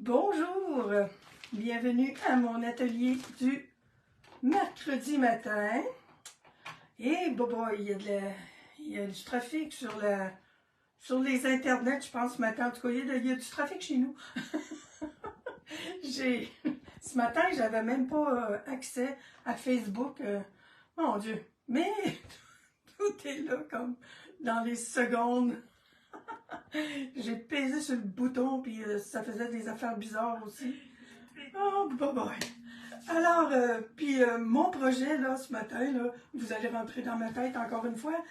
Bonjour, bienvenue à mon atelier du mercredi matin. Et boy, il y a du trafic sur les internets, je pense, ce matin. En tout cas, il y a du trafic chez nous. Ce matin, j'avais même pas accès à Facebook. Mon Dieu, mais tout est là comme dans les secondes. J'ai pesé sur le bouton, puis ça faisait des affaires bizarres aussi. Oh, boy. Alors, mon projet, là, ce matin, là, vous allez rentrer dans ma tête encore une fois.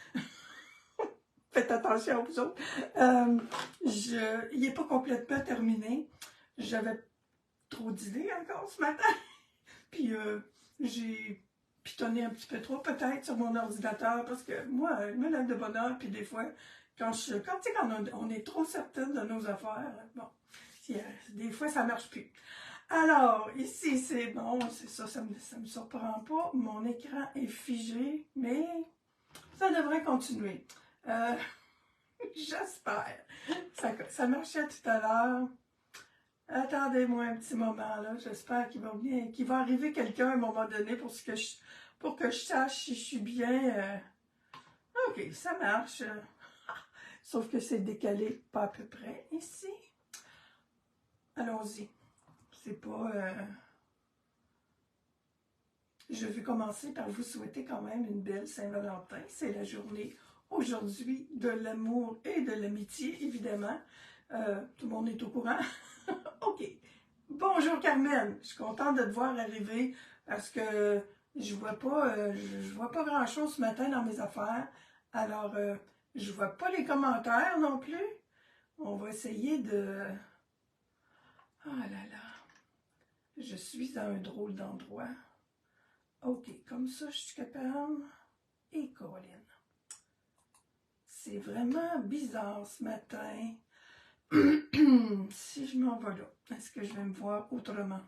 Faites attention vous autres. Il n'est pas complètement terminé. J'avais trop d'idées encore ce matin. Puis, j'ai pitonné un petit peu trop, peut-être, sur mon ordinateur, parce que moi, je me lève de bonne heure, puis des fois, quand on est trop certaine de nos affaires, bon, des fois, ça ne marche plus. Alors, ici, c'est bon, c'est ça me surprend pas. Mon écran est figé, mais ça devrait continuer. J'espère. Ça marchait tout à l'heure. Attendez-moi un petit moment, là. J'espère qu'il va arriver quelqu'un à un moment donné pour que je sache si je suis bien. OK, ça marche. Sauf que c'est décalé pas à peu près ici. Allons-y. C'est pas... Je vais commencer par vous souhaiter quand même une belle Saint-Valentin. C'est la journée aujourd'hui de l'amour et de l'amitié, évidemment. Tout le monde est au courant. OK. Bonjour Carmen. Je suis contente de te voir arriver parce que je vois pas grand-chose ce matin dans mes affaires. Alors, je vois pas les commentaires non plus. On va essayer de... Oh là là. Je suis à un drôle d'endroit. OK, comme ça, je suis capable. Et Caroline. C'est vraiment bizarre ce matin. Si je m'en vais là, est-ce que je vais me voir autrement?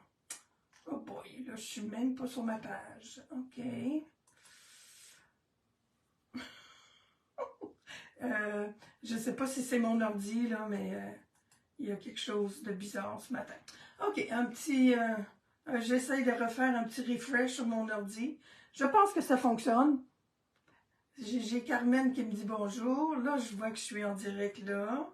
Oh boy, là, je suis même pas sur ma page. OK. Je sais pas si c'est mon ordi, là, mais il y a quelque chose de bizarre ce matin. OK, j'essaye de refaire un petit refresh sur mon ordi. Je pense que ça fonctionne. J'ai Carmen qui me dit bonjour. Là, je vois que je suis en direct là.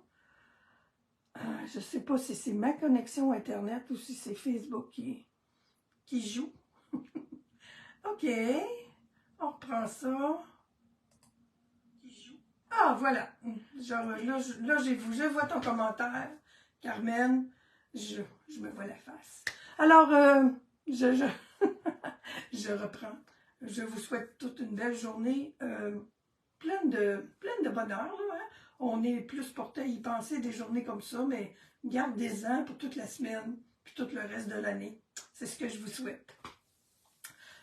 Je ne sais pas si c'est ma connexion Internet ou si c'est Facebook qui joue. OK. On reprend ça. Ah, voilà. Là, je vois ton commentaire. Carmen, je me vois la face. Alors, je reprends. Je vous souhaite toute une belle journée, pleine de bonheur. Là, hein? On est plus porté à y penser des journées comme ça, mais gardez-en pour toute la semaine, puis tout le reste de l'année. C'est ce que je vous souhaite.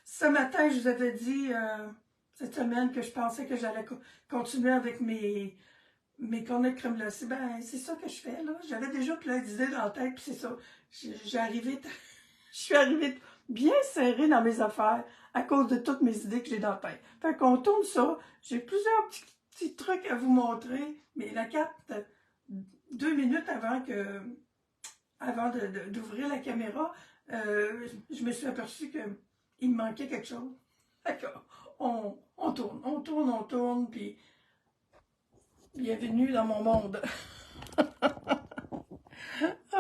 Ce matin, je vous avais dit, cette semaine, que je pensais que j'allais continuer avec mes cornets de crème glacée. Ben, c'est ça que je fais, là. J'avais déjà plein d'idées dans la tête, puis c'est ça. Je suis arrivée bien serrée dans mes affaires à cause de toutes mes idées que j'ai dans la tête. Fait qu'on tourne ça. J'ai plusieurs petits trucs à vous montrer, mais la carte, 2 minutes avant d'ouvrir la caméra, je me suis aperçue qu'il me manquait quelque chose. D'accord. On tourne, puis bienvenue dans mon monde.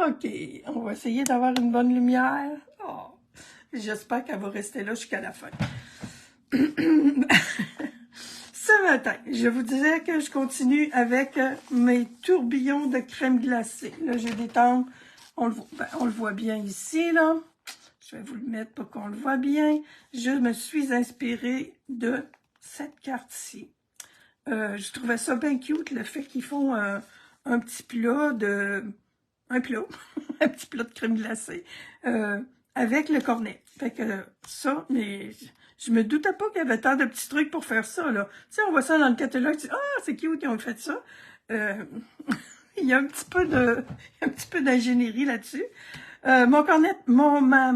OK, on va essayer d'avoir une bonne lumière. Oh, j'espère qu'elle va rester là jusqu'à la fin. Ce matin, je vous disais que je continue avec mes tourbillons de crème glacée. Là, j'ai des tangles. On le voit bien ici, là. Je vais vous le mettre pour qu'on le voit bien. Je me suis inspirée de cette carte-ci. Je trouvais ça bien cute, le fait qu'ils font un petit plat un petit plat de crème glacée avec le cornet. Fait que ça, mais je me doutais pas qu'il y avait tant de petits trucs pour faire ça, là. Tu sais, on voit ça dans le catalogue, tu dis, ah, c'est cute, ils ont fait ça. Il y a un petit peu d'ingénierie là-dessus. Mon cornet, ma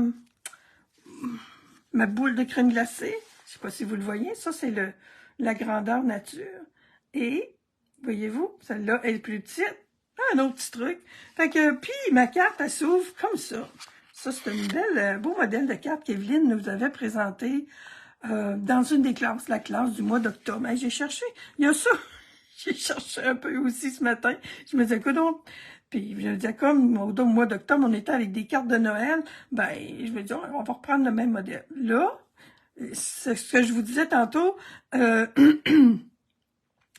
boule de crème glacée, je sais pas si vous le voyez, ça c'est la grandeur nature. Et, voyez-vous, celle-là est plus petite, Un autre petit truc. Fait que, puis ma carte, elle s'ouvre comme ça. Ça, c'est un beau modèle de carte qu'Evelyne nous avait présenté dans une des classes, la classe du mois d'octobre. Hey, j'ai cherché, il y a ça. J'ai cherché un peu aussi ce matin. Je me disais, écoute donc. Puis je me disais, comme au mois d'octobre, on était avec des cartes de Noël, ben, je me dis, on va reprendre le même modèle. Là, c'est ce que je vous disais tantôt, j'ai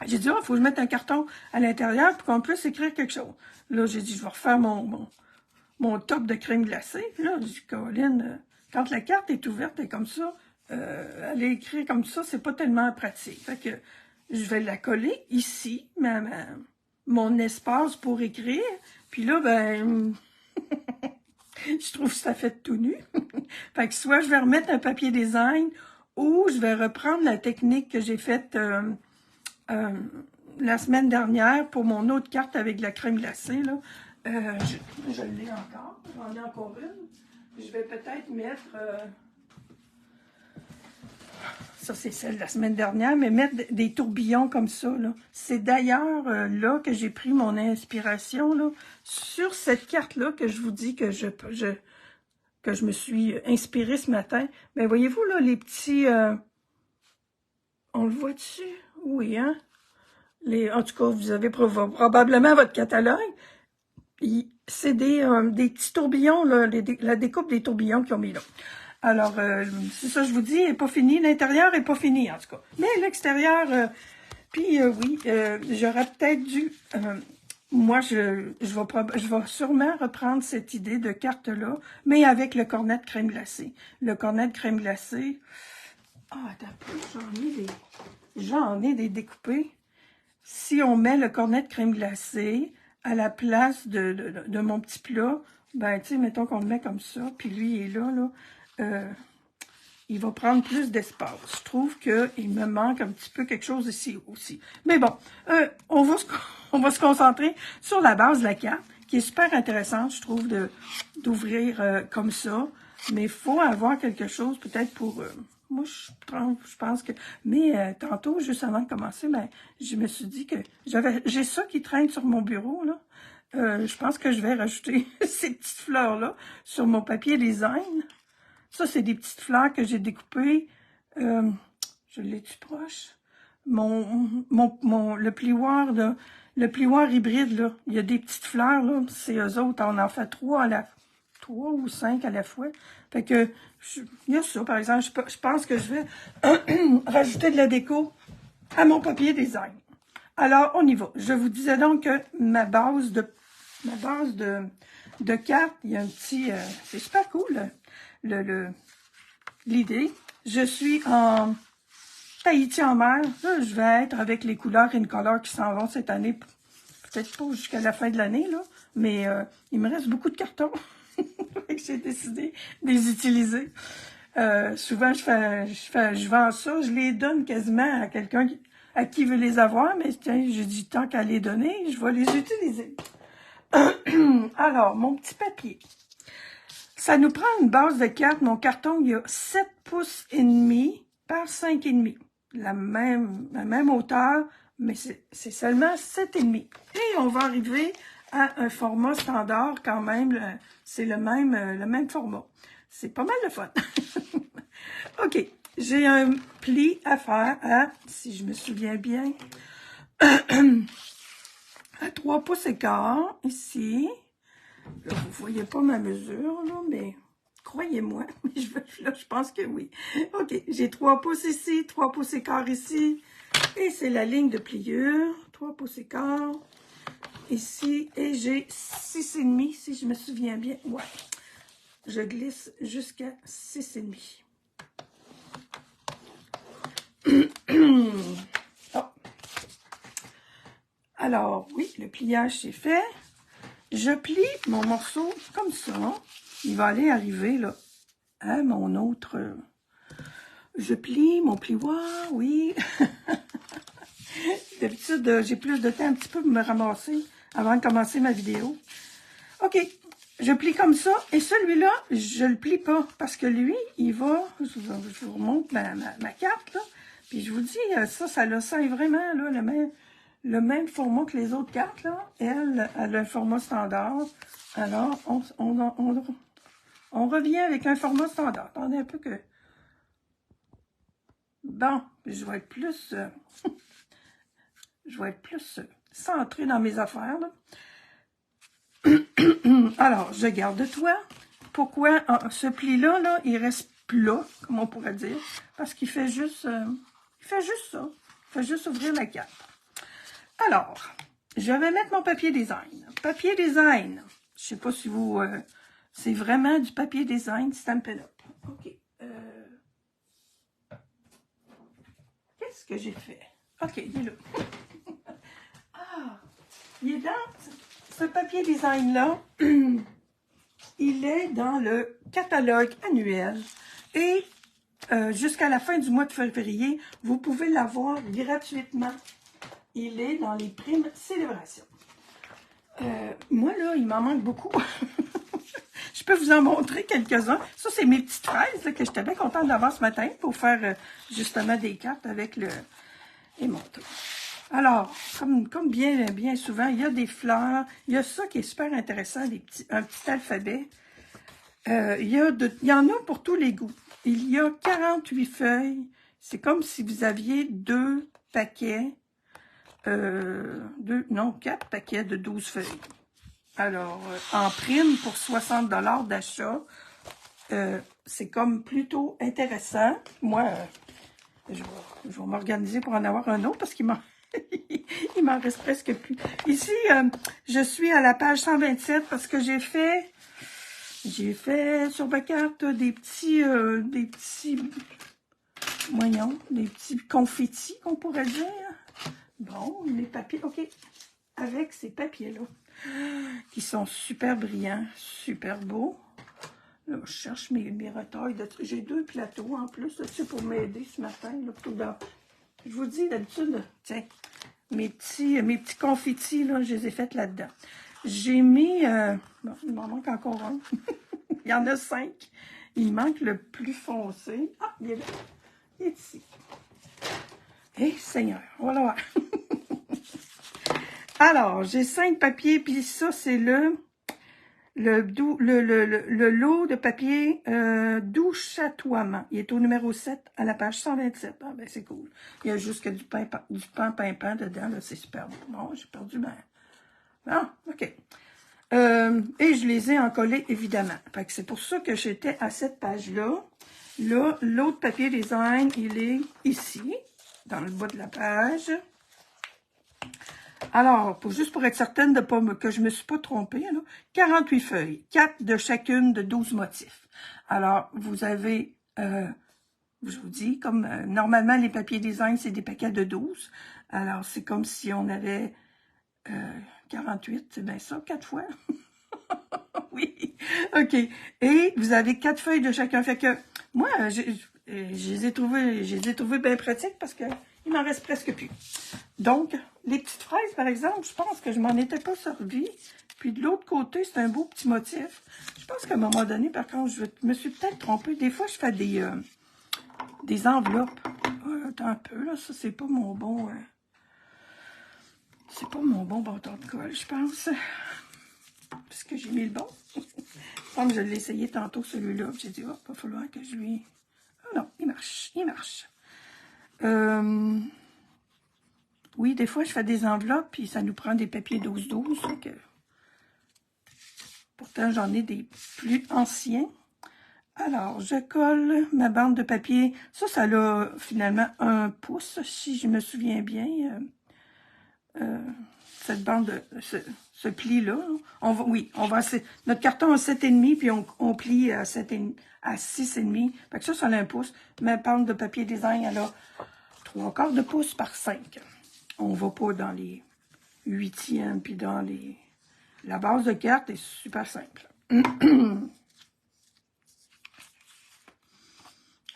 dit, il faut que je mette un carton à l'intérieur pour qu'on puisse écrire quelque chose. Là, j'ai dit, je vais refaire mon top de crème glacée. Puis là, j'ai dit, Caroline, quand la carte est ouverte et comme ça, elle est écrite comme ça, c'est pas tellement pratique. Fait que je vais la coller ici, mon espace pour écrire. Puis là, ben, je trouve que ça fait tout nu. Fait que soit je vais remettre un papier design ou je vais reprendre la technique que j'ai faite la semaine dernière pour mon autre carte avec la crème glacée. Là. Je l'ai encore. J'en ai encore une. Je vais peut-être mettre... ça, c'est celle de la semaine dernière, mais mettre des tourbillons comme ça. C'est d'ailleurs là que j'ai pris mon inspiration là, sur cette carte-là que je vous dis que je me suis inspirée ce matin. Mais voyez-vous, là, les petits... on le voit dessus? Oui, hein? En tout cas, vous avez probablement votre catalogue. C'est des petits tourbillons, là, la découpe des tourbillons qu'ils ont mis là. Alors, c'est ça, je vous dis, elle n'est pas finie. L'intérieur n'est pas fini, en tout cas. Mais l'extérieur, puis oui, j'aurais peut-être dû... moi, je vais sûrement reprendre cette idée de carte-là, mais avec le cornet de crème glacée. Le cornet de crème glacée... Ah, attends un peu, j'en ai des découpés. Si on met le cornet de crème glacée à la place de mon petit plat, ben, tu sais, mettons qu'on le met comme ça, puis lui, il est là, il va prendre plus d'espace. Je trouve qu'il me manque un petit peu quelque chose ici aussi. Mais bon, on va se concentrer sur la base de la carte, qui est super intéressante, je trouve, d'ouvrir comme ça. Mais il faut avoir quelque chose peut-être pour... moi, je pense que... Mais tantôt, juste avant de commencer, ben, je me suis dit que j'ai ça qui traîne sur mon bureau, là. Je pense que je vais rajouter ces petites fleurs-là sur mon papier design. Ça, c'est des petites fleurs que j'ai découpées. Je l'ai-tu proche? Le plioir hybride, là. Il y a des petites fleurs, là. C'est eux autres. On en fait 3 ou 5 à la fois. Fait que, il y a ça, par exemple. Je pense que je vais rajouter de la déco à mon papier design. Alors, on y va. Je vous disais donc que ma base de carte, il y a un petit... c'est super cool, l'idée. Je suis en Tahiti en mer. Là, je vais être avec les couleurs Incolor qui s'en vont cette année. Peut-être pas jusqu'à la fin de l'année, là. Mais il me reste beaucoup de cartons. J'ai décidé de les utiliser. Souvent, je vends ça. Je les donne quasiment à quelqu'un à qui veut les avoir. Mais tiens, j'ai dit tant qu'à les donner, je vais les utiliser. Alors, mon petit papier. Ça nous prend une base de carte. Mon carton, il y a 7 pouces et demi par 5,5. La même hauteur, mais c'est seulement 7,5. Et on va arriver à un format standard quand même. C'est le même format. C'est pas mal de fun. OK. J'ai un pli à faire à, si je me souviens bien, à 3 pouces et quart, ici. Là, vous voyez pas ma mesure, là, mais croyez-moi, je pense que oui. OK, j'ai 3 pouces ici, 3 pouces et quart ici, et c'est la ligne de pliure, 3 pouces et quart, ici, et j'ai 6,5, si je me souviens bien. Ouais, je glisse jusqu'à 6,5. Oh. Alors, oui, le pliage, c'est fait. Je plie mon morceau comme ça. Il va aller arriver là à mon autre... Je plie mon plioir, oui. D'habitude, j'ai plus de temps un petit peu pour me ramasser avant de commencer ma vidéo. OK, je plie comme ça. Et celui-là, je le plie pas parce que lui, il va... Je vous remonte ma carte, là. Puis je vous dis, ça le sent vraiment, là, le même format que les autres cartes, là. Elle a le format standard. Alors, on revient avec un format standard. Attendez un peu que... Bon, je vais être plus... je vais être plus centrée dans mes affaires, là. Alors, je garde toi. Pourquoi ce pli-là, là, il reste plat, comme on pourrait dire, parce qu'il fait juste... ça. Il fait juste ouvrir la carte. Alors, je vais mettre mon papier design. Papier design. Je sais pas si vous... c'est vraiment du papier design Stampin' Up. OK. Qu'est-ce que j'ai fait? OK, il est là. Ah! Il est dans ce papier design-là. Il est dans le catalogue annuel. Et jusqu'à la fin du mois de février, vous pouvez l'avoir gratuitement. Il est dans les primes célébration. Moi, là, il m'en manque beaucoup. Je peux vous en montrer quelques-uns. Ça, c'est mes petites fraises là, que j'étais bien contente d'avoir ce matin pour faire justement des cartes avec le... Et mon tour. Alors, comme bien souvent, il y a des fleurs. Il y a ça qui est super intéressant, un petit alphabet. Il y en a pour tous les goûts. Il y a 48 feuilles. C'est comme si vous aviez 2 paquets, 4 paquets de 12 feuilles. Alors, en prime pour 60 $ d'achat, c'est comme plutôt intéressant. Moi, je vais m'organiser pour en avoir un autre parce qu'il m'en il m'en reste presque plus. Ici, je suis à la page 127 parce que j'ai fait sur ma carte des petits confettis qu'on pourrait dire. Bon, les papiers, OK. Avec ces papiers-là, qui sont super brillants, super beaux. Là, je cherche mes retails. J'ai 2 plateaux en plus, là, pour m'aider ce matin. Là, je vous dis, d'habitude, tiens, mes petits confettis, là, je les ai faits là-dedans. J'ai mis... bon, il m'en manque encore un. Il y en a 5. Il manque le plus foncé. Ah, il est là. Il est ici. Eh, Seigneur, on va le voir. Alors, j'ai 5 papiers, puis ça, c'est le lot de papier doux chatoiement. Il est au numéro 7 à la page 127. Ah, ben, c'est cool. Il y a juste que du pain pimpant dedans, là, c'est super bon. Bon, j'ai perdu ma... Ah, OK. Et je les ai encollés, évidemment. Fait que c'est pour ça que j'étais à cette page-là. Là, l'autre papier design, il est ici, dans le bas de la page. Alors, juste pour être certaine que je ne me suis pas trompée, là, 48 feuilles, 4 de chacune de 12 motifs. Alors, vous avez, je vous dis, comme normalement les papiers design, c'est des paquets de 12. Alors, c'est comme si on avait 48, c'est bien ça, 4 fois. Oui, OK. Et vous avez 4 feuilles de chacun. Fait que moi, je les ai trouvées bien pratiques parce que il m'en reste presque plus. Donc, les petites fraises, par exemple, je pense que je m'en étais pas servi. Puis de l'autre côté, c'est un beau petit motif. Je pense qu'à un moment donné, par contre, je me suis peut-être trompée. Des fois, je fais des enveloppes. Attends un peu, là, ça, c'est pas mon bon... c'est pas mon bon bâton de colle, je pense. Parce que j'ai mis le bon. Comme je l'ai essayé tantôt, celui-là. J'ai dit, oh, il va falloir que je lui... Ah non, il marche, il marche. Oui, des fois, je fais des enveloppes, puis ça nous prend des papiers 12-12. Que... Pourtant, j'en ai des plus anciens. Alors, je colle ma bande de papier. Ça a finalement 1 pouce, si je me souviens bien. Cette bande, ce pli-là. Notre carton a 7,5, puis on plie à 6,5. Fait que ça a 1 pouce. Ma bande de papier design, elle a 3/4 de pouce par 5. On va pas dans les 8e, puis dans les... La base de carte est super simple.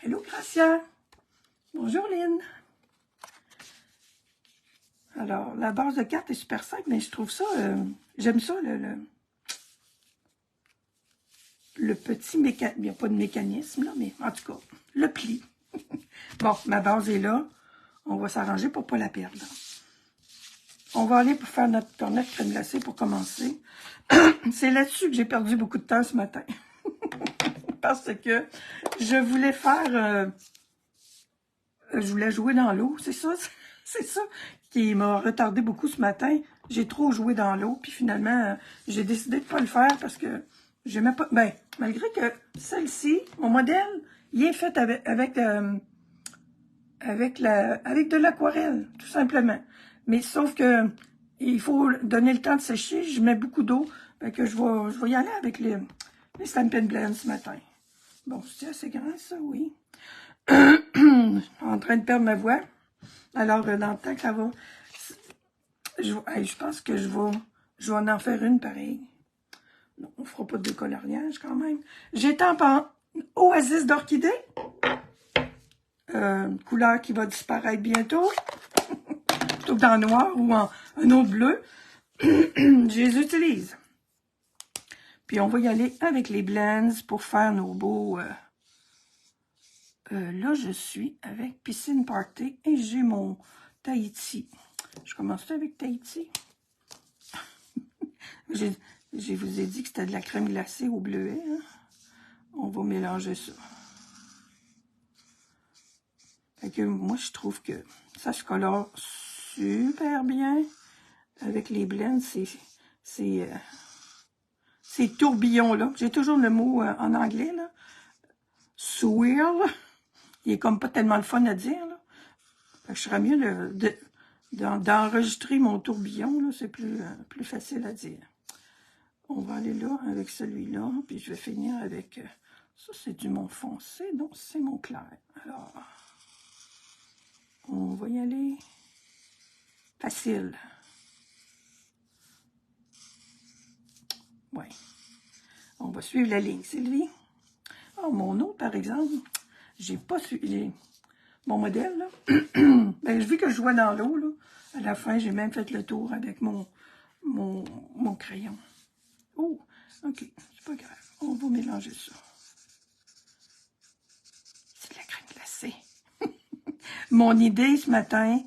Hello, Gracia. Bonjour, Lynn. Alors, la base de carte est super simple, mais je trouve ça... j'aime ça, le petit mécanisme. Il n'y a pas de mécanisme, là, mais en tout cas, le pli. Bon, ma base est là. On va s'arranger pour ne pas la perdre. on va aller pour faire notre cornet de crème glacée pour commencer. C'est là-dessus que j'ai perdu beaucoup de temps ce matin. Parce que je voulais faire... je voulais jouer dans l'eau, c'est ça qui m'a retardé beaucoup ce matin. J'ai trop joué dans l'eau, puis finalement, j'ai décidé de pas le faire parce que j'aimais pas... Ben, malgré que celle-ci, mon modèle, il est fait avec de l'aquarelle, tout simplement. Mais sauf que il faut donner le temps de sécher. Je mets beaucoup d'eau. Fait que je vais y aller avec les Stampin' Blend ce matin. Bon, c'est assez grand, ça, oui. En train de perdre ma voix. Alors, dans le temps que ça va... Je pense que je vais en faire une pareille. Non, on fera pas de décoloriage quand même. J'étampe en Oasis d'orchidée. Couleur qui va disparaître bientôt. Plutôt que dans le noir ou en un autre bleu. Je les utilise. Puis on va y aller avec les blends pour faire nos beaux... là, je suis avec Piscine Party et j'ai mon Tahiti. Je commence avec Tahiti. Je vous ai dit que c'était de la crème glacée au bleuet. Hein? On va mélanger ça. Fait que moi, je trouve que ça se colore super bien avec les blends. Ces tourbillons-là. J'ai toujours le mot en anglais, là. Swirl. Il est comme pas tellement le fun à dire, là. Fait que je serais mieux d'enregistrer mon tourbillon, là. C'est plus facile à dire. On va aller là avec celui-là. Puis je vais finir avec... ça, c'est du mon foncé. Non, c'est mon clair. Alors, on va y aller facile. Ouais. On va suivre la ligne, Sylvie. Oh, mon autre, par exemple, j'ai pas suivi mon modèle, là. Ben, vu que je jouais dans l'eau, là, à la fin, j'ai même fait le tour avec mon crayon. Oh, OK, c'est pas grave. On va mélanger ça. C'est de la crème glacée. Mon idée ce matin,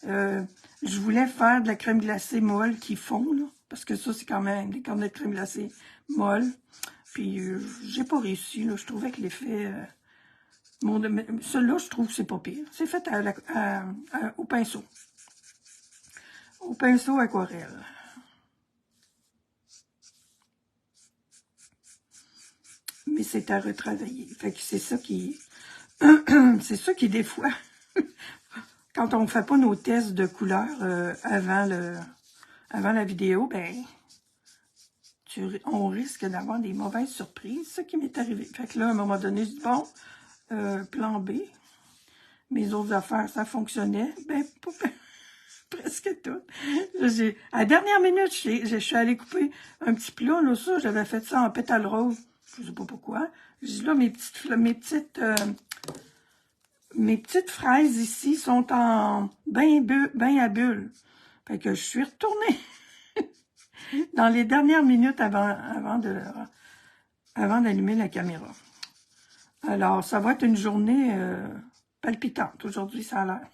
je voulais faire de la crème glacée molle qui fond, là, parce que ça, c'est quand même des cornets de crème glacée molle. Puis, j'ai pas réussi, là. Je trouvais que l'effet... celui-là, je trouve que c'est pas pire. C'est fait au pinceau. Au pinceau aquarelle. Mais c'est à retravailler. Fait que c'est ça qui... c'est ça qui, des fois... quand on ne fait pas nos tests de couleurs avant la vidéo, ben... on risque d'avoir des mauvaises surprises. C'est ce qui m'est arrivé. Fait que là, à un moment donné, je dis, bon, plan B. Mes autres affaires, ça fonctionnait. Ben, presque tout. À la dernière minute, je suis allée couper un petit plat. Là, ça, j'avais fait ça en pétales roses. Je sais pas pourquoi. Je dis là, mes petites fraises ici sont en bain à bulles. Fait que je suis retournée dans les dernières minutes avant d'allumer la caméra. Alors, ça va être une journée palpitante. Aujourd'hui, ça a l'air.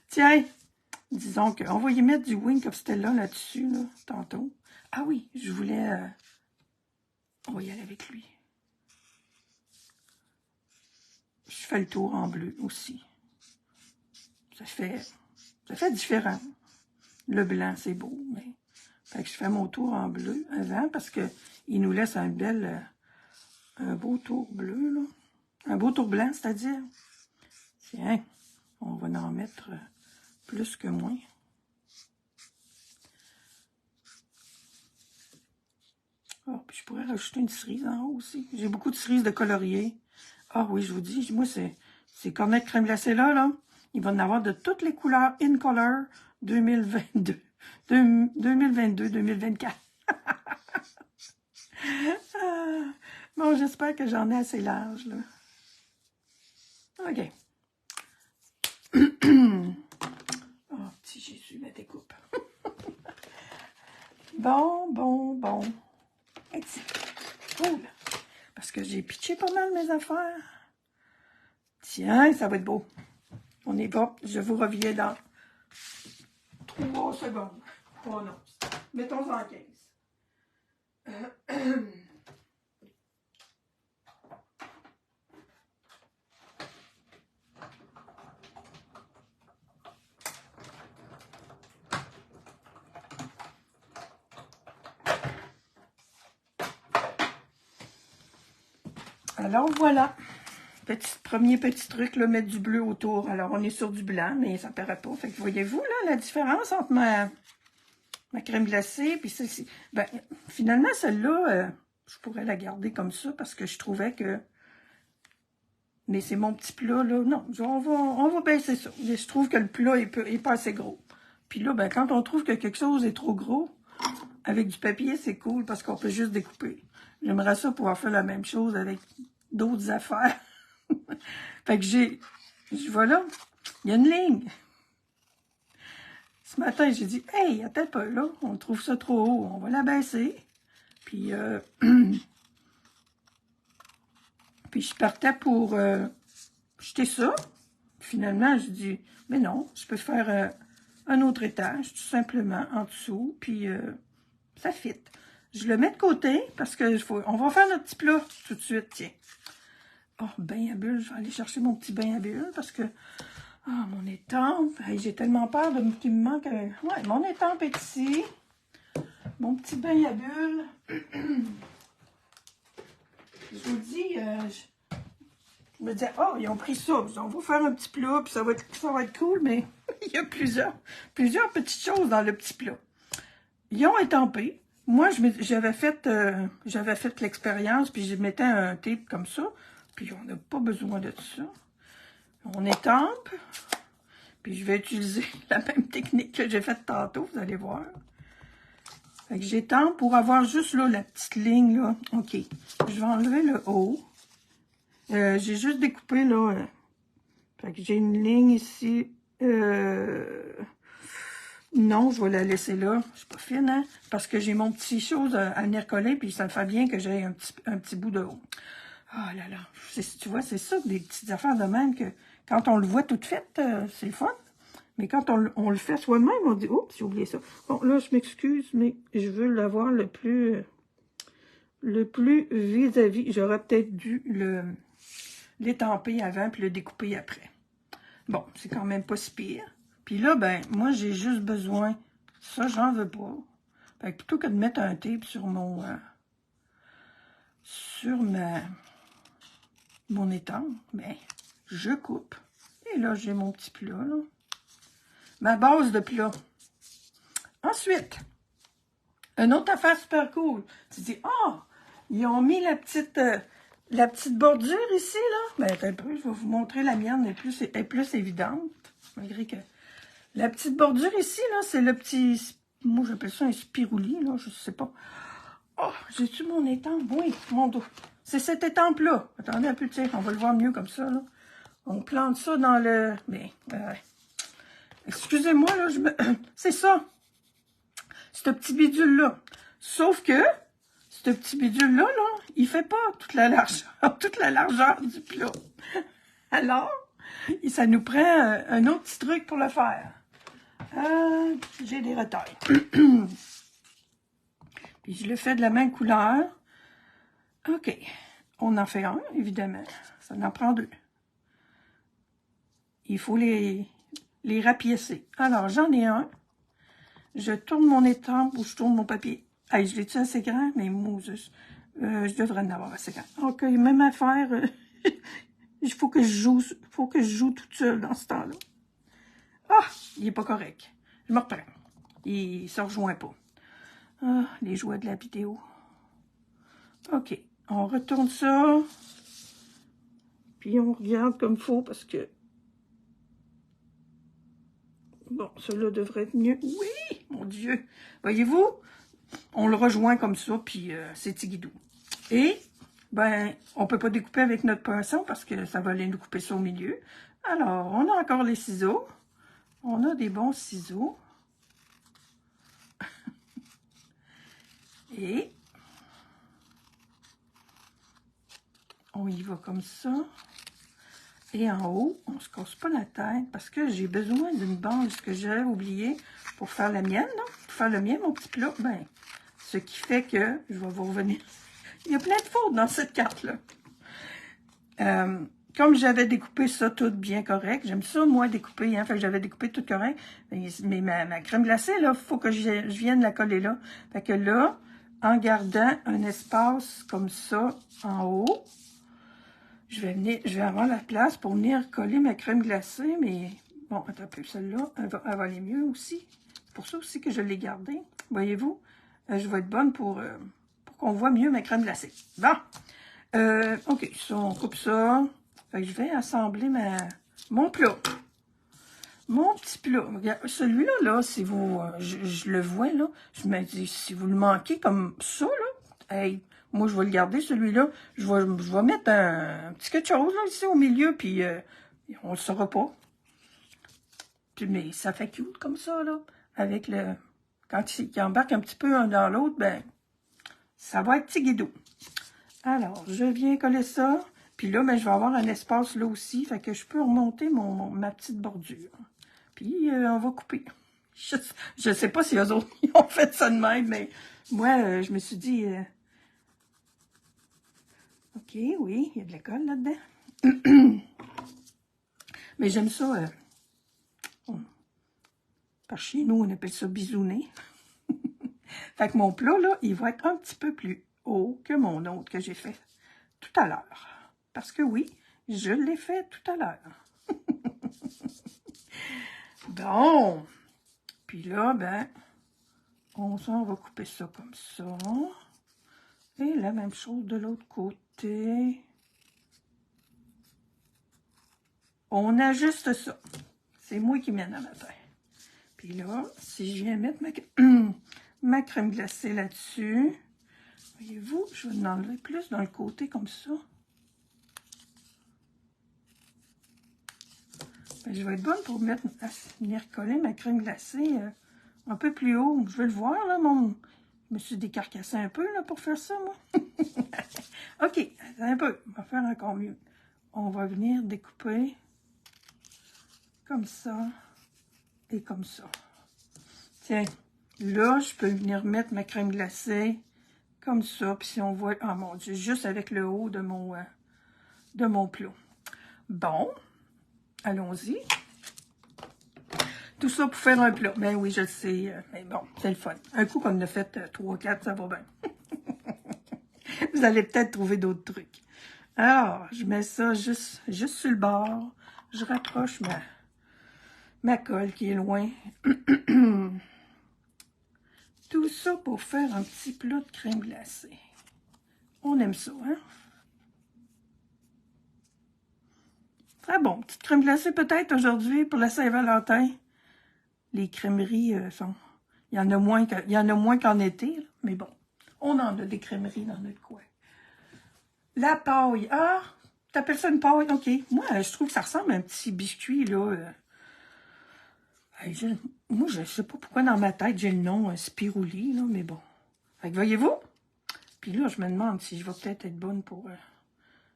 Tiens, disons qu'on va y mettre du Wink of Stella là-dessus, là, tantôt. Ah oui, je voulais... on va y aller avec lui. Je fais le tour en bleu aussi. Ça fait différent. Le blanc, c'est beau, mais... Fait que je fais mon tour en bleu avant parce que il nous laisse un beau tour bleu, là. Un beau tour blanc, c'est-à-dire. Tiens, on va en mettre plus que moins. Oh, puis je pourrais rajouter une cerise en haut aussi. J'ai beaucoup de cerises de colorier. Ah oui, je vous dis, moi, ces cornets de crème glacée là, il va en avoir de toutes les couleurs in color 2022. 2022-2024. Bon, j'espère que j'en ai assez large, là. OK. Oh, petit Jésus, ma découpe. Bon. Cool. Parce que j'ai pitché pas mal mes affaires. Tiens, ça va être beau. On y va. Je vous reviens dans 3 secondes. Oh non. Mettons-en 15. Alors voilà. Premier petit truc, là, mettre du bleu autour. Alors, on est sur du blanc, mais ça ne paraît pas. Fait que voyez-vous, là, la différence entre ma crème glacée puis celle-ci. Ben, finalement, celle-là, je pourrais la garder comme ça parce que je trouvais que... Mais c'est mon petit plat, là. Non, on va baisser ça. Je trouve que le plat est pas assez gros. Puis là, ben, quand on trouve que quelque chose est trop gros, avec du papier, c'est cool parce qu'on peut juste découper. J'aimerais ça pouvoir faire la même chose avec d'autres affaires. Fait que voilà, il y a une ligne. Ce matin, j'ai dit, hey, attends pas là, on trouve ça trop haut, on va la baisser. Puis, puis je partais pour jeter ça. Finalement, je dis, mais non, je peux faire un autre étage, tout simplement, en dessous, puis ça fit. Je le mets de côté parce que on va faire notre petit plat tout de suite, tiens. Oh, bain à bulles, je vais aller chercher mon petit bain à bulles parce que... Ah, mon étampe. Hey, j'ai tellement peur qu'il me manque un... Ouais, mon étampe est ici. Mon petit bain à bulles. Je vous dis, je me disais, oh, ils ont pris ça. On va faire un petit plat, puis ça va être cool, mais il y a plusieurs petites choses dans le petit plat. Ils ont étampé. Moi, j'avais fait l'expérience, puis je mettais un tape comme ça, puis on n'a pas besoin de ça. On étampe. Puis je vais utiliser la même technique que j'ai faite tantôt, vous allez voir. Fait que j'étends pour avoir juste là la petite ligne là. OK. Je vais enlever le haut. J'ai juste découpé là. Fait que j'ai une ligne ici. Non, je vais la laisser là. C'est pas fine, hein? Parce que j'ai mon petit chose à venir coller, puis ça me fait bien que j'ai un petit bout de haut. Ah là là. Tu vois, c'est ça, des petites affaires de même que quand on le voit tout fait, c'est le fun. Mais quand on le fait soi-même, on dit, oups, j'ai oublié ça. Bon, là, je m'excuse, mais je veux l'avoir le plus vis-à-vis. J'aurais peut-être dû l'étamper avant puis le découper après. Bon, c'est quand même pas si pire. Puis là, ben, moi, j'ai juste besoin, ça, j'en veux pas. Fait que plutôt que de mettre un tape sur mon étampe, ben, je coupe. Et là, j'ai mon petit plat, là. Ma base de plat. Ensuite, une autre affaire super cool. Tu dis, oh, ils ont mis la petite bordure ici, là. Ben, attends un peu, je vais vous montrer la mienne, elle est plus évidente. Malgré que... La petite bordure ici, là, c'est le petit... Moi, j'appelle ça un spirouli, là, je sais pas. Oh, j'ai-tu mon étampe? Oui, mon dos. C'est cette étampe-là. Attendez un peu, tiens, on va le voir mieux comme ça, là. On plante ça dans le... Mais, excusez-moi, là, c'est ça. Ce petit bidule-là. Sauf que, ce petit bidule-là, là, il fait pas toute la largeur du plat. Alors, ça nous prend un autre petit truc pour le faire. J'ai des retailles. Puis je le fais de la même couleur. OK. On en fait un, évidemment. Ça en prend deux. Il faut les rapiécer. Alors, j'en ai un. Je tourne mon étampe ou je tourne mon papier. Hey, je l'ai-tu assez grand? Mais Moses, je devrais en avoir assez grand. OK, même affaire. Il faut que je joue toute seule dans ce temps-là. Ah, il est pas correct. Je me reprends. Il se rejoint pas. Ah, les joies de la vidéo. OK, on retourne ça. Puis on regarde comme il faut parce que... Bon, cela devrait être mieux. Oui, mon Dieu. Voyez-vous, on le rejoint comme ça, puis c'est tigidou. Et, ben, on peut pas découper avec notre pinceau parce que ça va aller nous couper ça au milieu. Alors, on a encore les ciseaux. On a des bons ciseaux. Et on y va comme ça. Et en haut, on ne se casse pas la tête parce que j'ai besoin d'une base que j'avais oubliée pour faire la mienne, là. Pour faire le mien, mon petit plat. Ben, ce qui fait que, je vais vous revenir. Il y a plein de fautes dans cette carte-là. Comme j'avais découpé ça tout bien correct, j'aime ça, moi, découper, hein, fait que j'avais découpé tout correct, mais ma crème glacée, là, il faut que je vienne la coller là. Fait que là, en gardant un espace comme ça en haut, je vais avoir la place pour venir coller ma crème glacée, mais bon, attends un peu, celle-là, elle va aller mieux aussi. C'est pour ça aussi que je l'ai gardée. Voyez-vous, je vais être bonne pour qu'on voit mieux ma crème glacée. Bon, ok, ça, on coupe ça. Fait que je vais assembler mon plat. Mon petit plat. Celui-là, là, si vous... je le vois, là. Je me dis, si vous le manquez comme ça, là, hey, moi, je vais le garder, celui-là. Je vais mettre un petit quelque chose, là, ici, au milieu, puis on le saura pas. Puis, mais ça fait cute, comme ça, là. Avec le... Quand il embarque un petit peu un dans l'autre, ben, ça va être petit guidou. Alors, je viens coller ça. Puis là, ben, je vais avoir un espace là aussi. Fait que je peux remonter ma petite bordure. Puis, on va couper. Je sais pas si eux autres ils ont fait ça de même, mais moi, je me suis dit... OK, oui, il y a de la colle là-dedans. Mais j'aime ça. Par chez nous, on appelle ça bisouner. Fait que mon plat, là, il va être un petit peu plus haut que mon autre que j'ai fait tout à l'heure. Parce que oui, je l'ai fait tout à l'heure. Bon. Puis là, ben, on va couper ça comme ça. Et la même chose de l'autre côté. On ajuste ça. C'est moi qui mène à ma tête. Puis là, si je viens mettre ma crème glacée là-dessus, voyez-vous, je vais en enlever plus dans le côté comme ça. Ben, je vais être bonne pour venir coller ma crème glacée un peu plus haut. Je veux le voir, là, je me suis décarcassée un peu, là, pour faire ça, moi. OK, un peu. On va faire encore mieux. On va venir découper comme ça et comme ça. Tiens, là, je peux venir mettre ma crème glacée comme ça. Puis si on voit, oh mon Dieu, juste avec le haut de mon plat. Bon, allons-y. Tout ça pour faire un plat. Ben oui, je le sais. Mais bon, c'est le fun. Un coup qu'on a fait 3, 4, ça va bien. Vous allez peut-être trouver d'autres trucs. Alors, je mets ça juste sur le bord. Je rapproche ma colle qui est loin. Tout ça pour faire un petit plat de crème glacée. On aime ça, hein? Très bon. Petite crème glacée peut-être aujourd'hui pour la Saint-Valentin. Les crèmeries sont... Il y en a moins qu'en été, là, mais bon. On en a des crèmeries dans notre coin. La paille. Ah, t'appelles ça une paille? OK. Moi, je trouve que ça ressemble à un petit biscuit, là. Moi, je sais pas pourquoi dans ma tête, j'ai le nom Spirouli, là, mais bon. Fait que voyez-vous? Puis là, je me demande si je vais peut-être être bonne pour...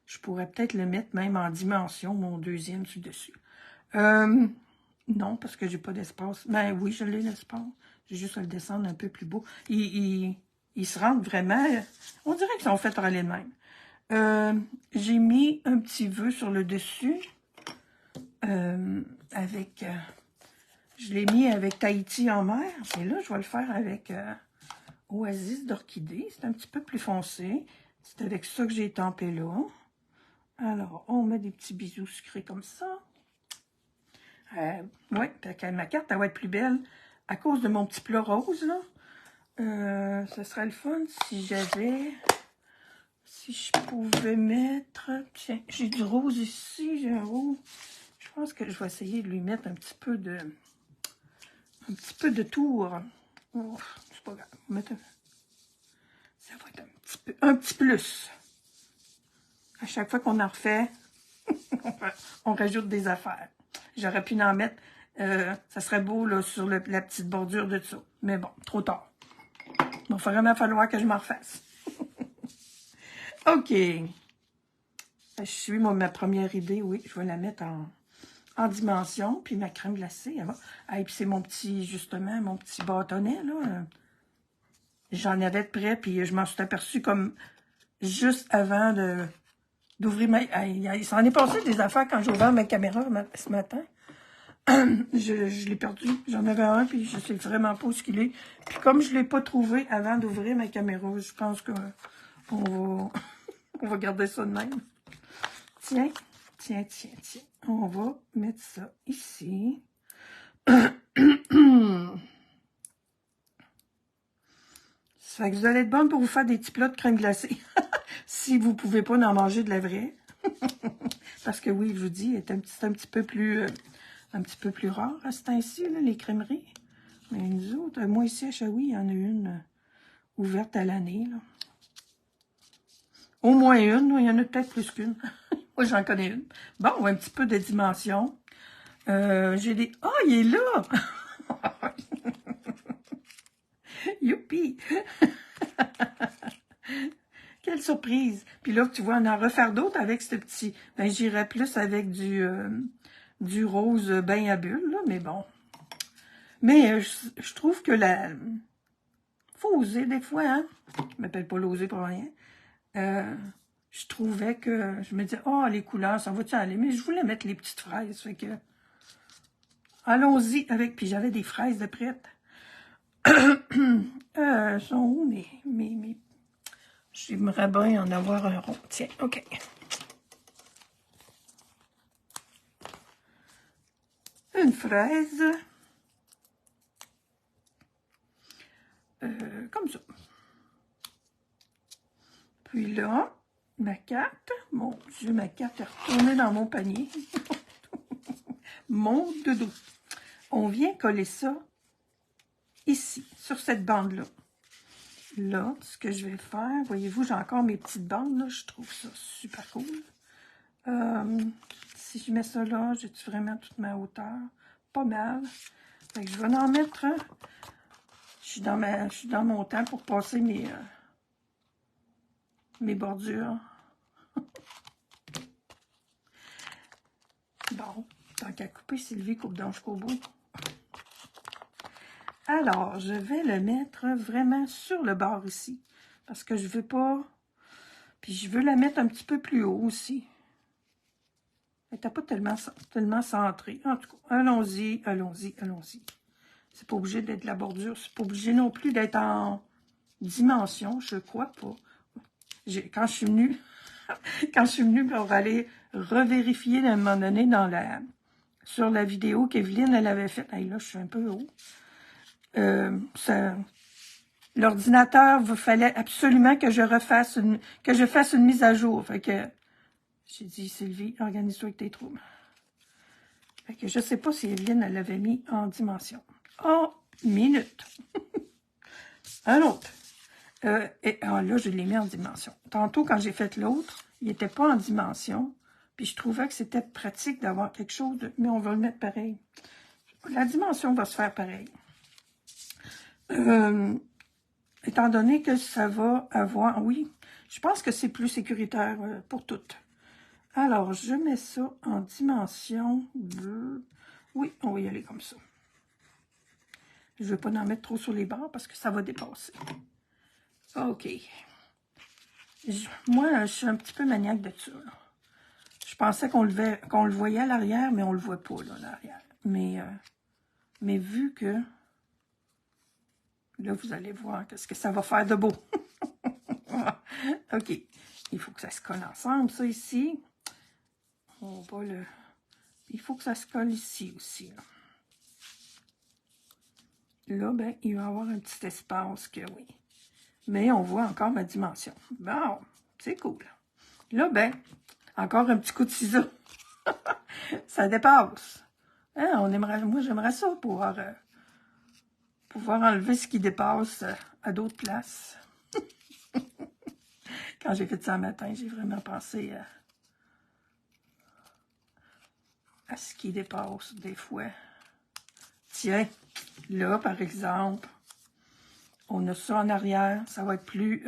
je pourrais peut-être le mettre même en dimension, mon deuxième dessus. Non, parce que j'ai pas d'espace. Ben oui, je l'ai l'espace. J'ai juste à le descendre un peu plus beau. Il se rentre vraiment... On dirait qu'ils sont faits pour aller de même. J'ai mis un petit vœu sur le dessus. Avec... je l'ai mis avec Tahiti en mer. Et là, je vais le faire avec Oasis d'orchidée. C'est un petit peu plus foncé. C'est avec ça que j'ai tempé là. Alors, on met des petits bisous sucrés comme ça. Oui, ma carte, elle va être plus belle à cause de mon petit plat rose, là. Ce serait le fun si j'avais... Si je pouvais mettre... Tiens, j'ai du rose ici, j'ai un rose. Je pense que je vais essayer de lui mettre un petit peu de... Un petit peu de tour. Oh, c'est pas grave. Ça va être un petit plus. À chaque fois qu'on en refait, on rajoute des affaires. J'aurais pu en mettre, ça serait beau là, sur la petite bordure de ça. Mais bon, trop tard. Il va vraiment falloir que je m'en refasse. OK. Je suis ma première idée, oui. Je vais la mettre en dimension. Puis ma crème glacée, elle va. Ah, et puis c'est mon petit, justement, mon petit bâtonnet, là. J'en avais de près, puis je m'en suis aperçue comme juste avant d'ouvrir ma... Il s'en est passé des affaires quand j'ai ouvert ma caméra ce matin. Je l'ai perdu. J'en avais un, puis je sais vraiment pas où ce qu'il est. Puis comme je ne l'ai pas trouvé avant d'ouvrir ma caméra, je pense qu'on va... on va garder ça de même. Tiens, tiens, tiens, tiens. On va mettre ça ici. Ça fait que vous allez être bonne pour vous faire des petits plats de crème glacée. Si vous ne pouvez pas en manger de la vraie. Parce que oui, je vous dis, c'est un petit peu plus rare à ce temps-ci, les crèmeries. Mais nous autres, moi ici à Shawi, il y en a une ouverte à l'année. Au moins une, il y en a peut-être plus qu'une. Moi, j'en connais une. Bon, un petit peu de dimension. J'ai des... Oh, il est là! Youpi! Quelle surprise! Puis là, tu vois, on en refaire d'autres avec ce petit... Ben, j'irais plus avec du rose bain à bulles, là, mais bon. Mais je trouve que faut oser des fois, hein? Je m'appelle pas l'oser pour rien. Je trouvais que... Je me disais, oh, les couleurs, ça va-tu aller? Mais je voulais mettre les petites fraises, fait que... Allons-y avec... Puis j'avais des fraises de prête. Sont où mes... J'aimerais bien en avoir un rond. Tiens, OK. Une fraise. Comme ça. Puis là, ma carte. Mon Dieu, ma carte est retournée dans mon panier. Mon doudou. On vient coller ça ici, sur cette bande-là. Là, ce que je vais faire, voyez-vous, j'ai encore mes petites bandes, là. Je trouve ça super cool. Si je mets ça là, j'ai-tu vraiment toute ma hauteur? Pas mal. Fait que je vais en mettre... Je suis dans mon temps pour passer mes bordures. Bon, tant qu'à couper, Sylvie coupe donc jusqu'au bout. Alors, je vais le mettre vraiment sur le bord ici. Parce que je veux pas... Puis je veux la mettre un petit peu plus haut aussi. Elle n'était pas tellement centrée. En tout cas, allons-y, allons-y, allons-y. C'est pas obligé d'être de la bordure. C'est pas obligé non plus d'être en dimension. Je crois pas. Quand je suis venue pour aller revérifier à un moment donné sur la vidéo qu'Evelyne, elle avait faite. Hey, là, je suis un peu haut. L'ordinateur, il fallait absolument que je fasse une mise à jour. Fait que j'ai dit, Sylvie, organise-toi avec tes troubles. Fait que je sais pas si Evelyne, elle l'avait mis en dimension. Oh, minute. Un autre. Là, je l'ai mis en dimension. Tantôt, quand j'ai fait l'autre, il n'était pas en dimension. Puis je trouvais que c'était pratique d'avoir quelque chose mais on va le mettre pareil. La dimension va se faire pareil. Étant donné que ça va avoir... Oui, je pense que c'est plus sécuritaire pour toutes. Alors, je mets ça en dimension de... Oui, on va y aller comme ça. Je ne vais pas en mettre trop sur les bords parce que ça va dépasser. OK. Moi, je suis un petit peu maniaque de ça. Là. Je pensais qu'on le voyait à l'arrière, mais on ne le voit pas, là, à l'arrière. Mais vu que... Là, vous allez voir qu'est-ce que ça va faire de beau. OK. Il faut que ça se colle ensemble, ça, ici. On va le... Il faut que ça se colle ici aussi, là. Là, ben, il va y avoir un petit espace que oui. Mais on voit encore ma dimension. Bon, c'est cool. Là, ben, encore un petit coup de ciseau. Ça dépasse. Hein, moi, j'aimerais ça pouvoir enlever ce qui dépasse à d'autres places. Quand j'ai fait ça le matin, j'ai vraiment pensé à ce qui dépasse des fois. Tiens, là, par exemple, on a ça en arrière. Ça va être plus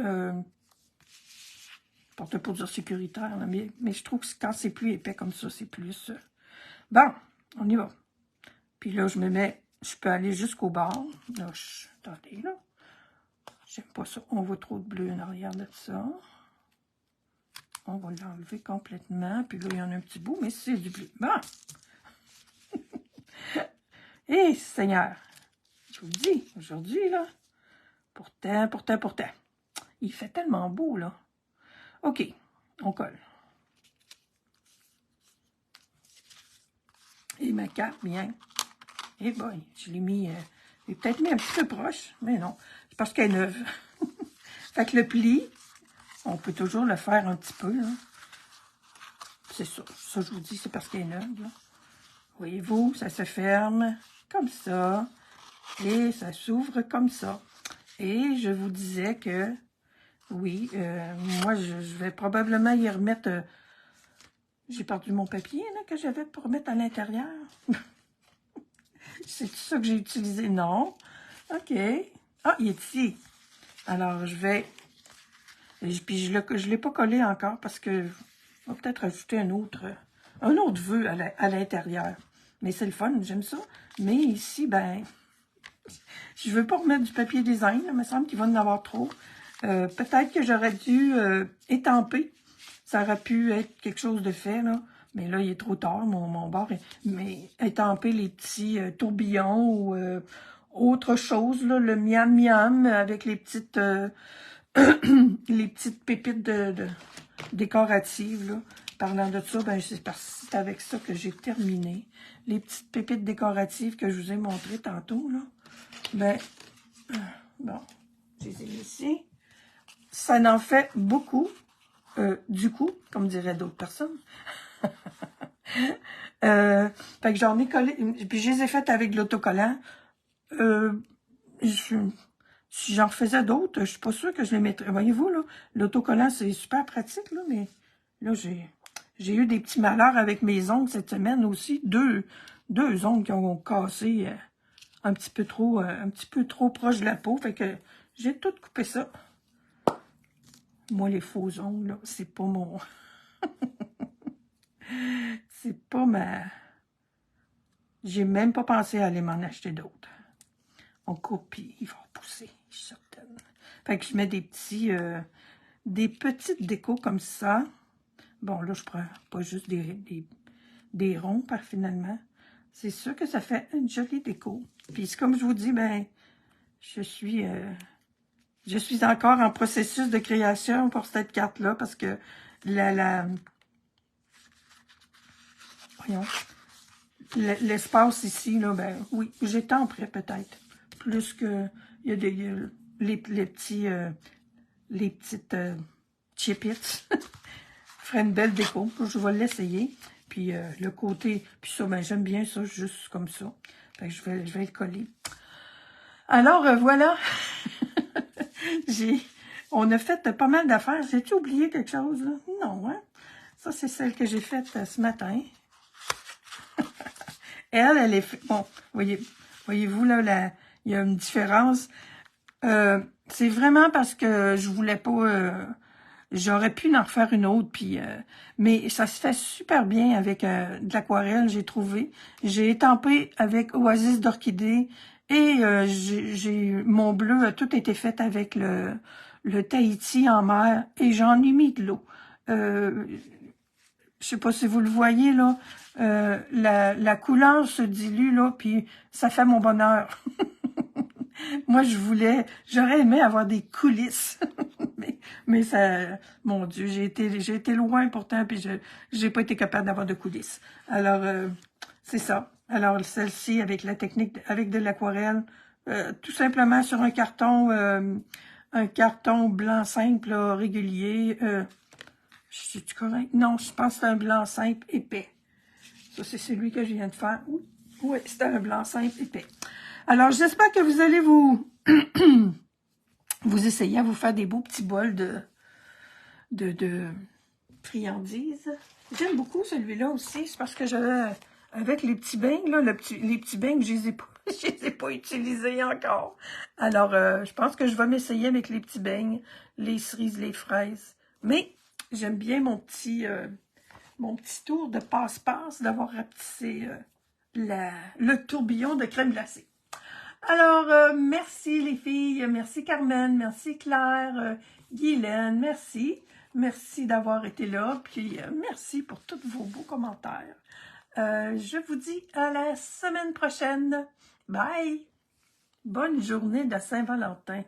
porte pas dire sécuritaire, là, mais je trouve que quand c'est plus épais comme ça, c'est plus... Bon, on y va. Puis là, je peux aller jusqu'au bord. Là, attendez, là. J'aime pas ça. On voit trop de bleu en arrière de ça. On va l'enlever complètement. Puis là, il y en a un petit bout, mais c'est du bleu. Bon! Hé, Seigneur! Je vous le dis, aujourd'hui, là, pourtant, il fait tellement beau, là. OK, on colle. Et ma carte, bien. Eh boy, je l'ai mis... j'ai peut-être mis un petit peu proche, mais non. C'est parce qu'elle est neuve. Fait que le pli, on peut toujours le faire un petit peu, là. C'est ça. Ça, je vous dis, c'est parce qu'elle est neuve, là. Voyez-vous, ça se ferme comme ça. Et ça s'ouvre comme ça. Et je vous disais que, oui, moi, je vais probablement y remettre... j'ai perdu mon papier, là, que j'avais pour mettre à l'intérieur. C'est ça que j'ai utilisé? Non. OK. Ah, il est ici. Alors, je vais... Puis, je l'ai pas collé encore parce que je vais peut-être ajouter un autre vœu à l'intérieur. Mais c'est le fun, j'aime ça. Mais ici, ben... je veux pas remettre du papier design. Il me semble qu'il va en avoir trop. Peut-être que j'aurais dû étamper. Ça aurait pu être quelque chose de fait, là. Mais là, il est trop tard, mon bord. Mais étamper les petits tourbillons ou autre chose, là, le miam-miam avec les petites les petites pépites décoratives, là. Parlant de ça, ben, c'est avec ça que j'ai terminé. Les petites pépites décoratives que je vous ai montrées tantôt, là. Ben, bon, je les ai mis ici. Ça n'en fait beaucoup, du coup, comme diraient d'autres personnes. Fait que j'en ai collé, puis je les ai faites avec l'autocollant. Si j'en refaisais d'autres, je suis pas sûre que je les mettrais. Voyez-vous, là, l'autocollant, c'est super pratique, là, mais là, j'ai eu des petits malheurs avec mes ongles cette semaine aussi. Deux ongles qui ont cassé un petit peu trop proche de la peau. Fait que j'ai tout coupé ça. Moi, les faux ongles, là, c'est pas mon... c'est pas ma... J'ai même pas pensé à aller m'en acheter d'autres. On coupe, puis ils vont pousser, je suis certaine. Fait que je mets des petites décos comme ça. Bon, là, je prends pas juste des ronds, finalement. C'est sûr que ça fait une jolie déco. Puis, comme je vous dis, ben, je suis encore en processus de création pour cette carte-là, parce que voyons, l'espace ici, là, ben, oui, j'étends-près peut-être. Plus que, il y a les petites chip-its. Ferait une belle déco. Je vais l'essayer. Puis le côté, puis ça, ben j'aime bien ça, juste comme ça. Fait que je vais le coller. Alors, voilà. On a fait pas mal d'affaires. J'ai-tu oublié quelque chose, là? Non, hein? Ça, c'est celle que j'ai faite ce matin. Elle est... Bon, voyez-vous, là, il y a une différence. C'est vraiment parce que je voulais pas... j'aurais pu en refaire une autre, puis mais ça se fait super bien avec de l'aquarelle, j'ai trouvé. J'ai étampé avec Oasis d'orchidée et mon bleu a tout été fait avec le Tahiti en mer et j'en ai mis de l'eau. Je sais pas si vous le voyez, là, la couleur se dilue, là, puis ça fait mon bonheur. Moi, j'aurais aimé avoir des coulisses. mais ça, mon Dieu, j'ai été loin pourtant, puis j'ai pas été capable d'avoir de coulisses. Alors, c'est ça. Alors, celle-ci, avec la technique, avec de l'aquarelle, tout simplement sur un carton blanc simple, là, régulier. C'est-tu correct? Non, je pense que c'est un blanc simple épais. Ça, c'est celui que je viens de faire. Oui, c'est un blanc simple épais. Alors, j'espère que vous allez vous essayer à vous faire des beaux petits bols de friandises. J'aime beaucoup celui-là aussi. C'est parce que j'avais, avec les petits beignes, là, les petits beignes, je les ai pas utilisés encore. Alors, je pense que je vais m'essayer avec les petits beignes, les cerises, les fraises. Mais, j'aime bien mon petit tour de passe-passe, d'avoir rapetissé le tourbillon de crème glacée. Alors, merci les filles, merci Carmen, merci Claire, Guylaine, merci. Merci d'avoir été là, puis merci pour tous vos beaux commentaires. Je vous dis à la semaine prochaine. Bye! Bonne journée de Saint-Valentin.